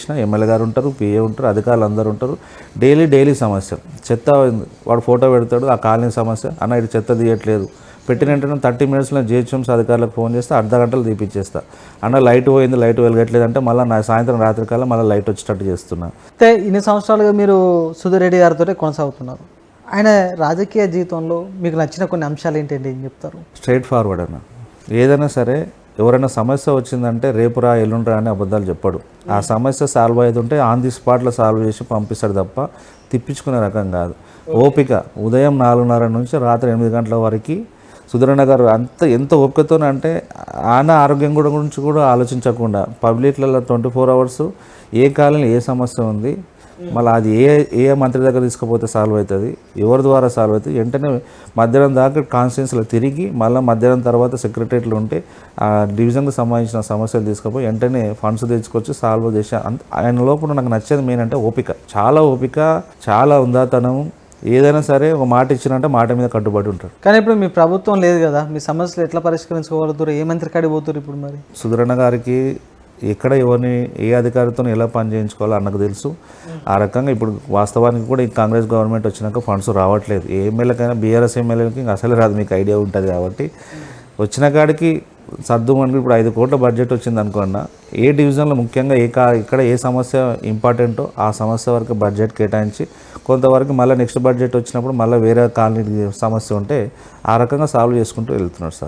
చేసినా ఎమ్మెల్యే గారు ఉంటారు, పిఏ ఉంటారు, అధికారులు అందరూ ఉంటారు. డైలీ సమస్య. చెత్త వాడు ఫోటో పెడతాడు, ఆ కాలనీ సమస్య, అన్న ఇటు చెత్త తీయట్లేదు, పెట్టిన వెంటనే 30 మినిట్స్లో జిహెచ్ఎంసీ అధికారులకు ఫోన్ చేస్తే అర్ధ గంటలు తీపిచ్చేస్తా. అన్న లైట్ పోయింది, లైట్ వెలగట్లేదు అంటే మళ్ళీ నా సాయంత్రం రాత్రి కల్లా మళ్ళీ లైట్ వచ్చేటట్టు చేస్తున్నా. అయితే ఇన్ని సంవత్సరాలుగా మీరు సుధీర్ రెడ్డి గారితో కొనసాగుతున్నారు. ఆయన రాజకీయ జీవితంలో మీకు నచ్చిన కొన్ని అంశాలు ఏంటండి, ఏం చెప్తారు? స్ట్రైట్ ఫార్వర్డ్ అన్న. ఏదైనా సరే ఎవరైనా సమస్య వచ్చిందంటే రేపురా ఎల్లుండ్రా అని అబద్ధాలు చెప్పాడు. ఆ సమస్య సాల్వ్ అవుతుంటే ఆన్ ది స్పాట్లో సాల్వ్ చేసి పంపిస్తాడు తప్ప తిప్పించుకునే రకం కాదు. ఓపిక. ఉదయం 4:30 నుంచి రాత్రి 8 గంటల వరకు సుధీరన్న గారు ఎంత ఓపికతోనే అంటే ఆయన ఆరోగ్యం గురించి కూడా ఆలోచించకుండా పబ్లిక్లలో 24 అవర్స్ ఏ కాలంలో ఏ సమస్య ఉంది, మళ్ళీ అది ఏ మంత్రి దగ్గర తీసుకుపోతే సాల్వ్ అవుతుంది, ఎవరి ద్వారా సాల్వ్ అవుతుంది, వెంటనే మధ్యాహ్నం దాకా కాన్స్టిట్యున్సీలో తిరిగి మళ్ళీ మధ్యాహ్నం తర్వాత సెక్రటరీలు ఉంటే ఆ డివిజన్కి సంబంధించిన సమస్యలు తీసుకుపోయి వెంటనే ఫండ్స్ తెచ్చుకొచ్చి సాల్వ్ చేసి ఆయన లోపల నాకు నచ్చేది మెయిన్ అంటే ఓపిక. చాలా ఓపిక, చాలా ఉందాతనం. ఏదైనా సరే ఒక మాట ఇచ్చినంటే మాట మీద కట్టుబడి ఉంటాడు. కానీ ఇప్పుడు మీ ప్రభుత్వం లేదు కదా, మీ సమస్యలు ఎట్లా పరిష్కరించుకోగలుగుతారు? ఏ మంత్రి కాడికి పోతారు ఇప్పుడు మరి? సుధీరన్న గారికి ఎక్కడ ఎవరిని ఏ అధికారితో ఎలా పని చేయించుకోవాలో అన్నకు తెలుసు. ఆ రకంగా ఇప్పుడు వాస్తవానికి కూడా ఈ కాంగ్రెస్ గవర్నమెంట్ వచ్చినాక ఫండ్స్ రావట్లేదు. ఏ ఎమ్మెల్యేకైనా బీఆర్ఎస్ ఎమ్మెల్యేకి అసలు రాదు, మీకు ఐడియా ఉంటుంది కాబట్టి. వచ్చిన కాడికి సర్దుమని ఇప్పుడు 5 కోట్ల బడ్జెట్ వచ్చింది అనుకున్నా, ఏ డివిజన్లో ముఖ్యంగా ఇక్కడ ఏ సమస్య ఇంపార్టెంటో ఆ సమస్య వరకు బడ్జెట్ కేటాయించి కొంతవరకు మళ్ళీ నెక్స్ట్ బడ్జెట్ వచ్చినప్పుడు మళ్ళీ వేరే కాలనీ సమస్య ఉంటే ఆ రకంగా సాల్వ్ చేసుకుంటూ వెళ్తున్నాడు సార్.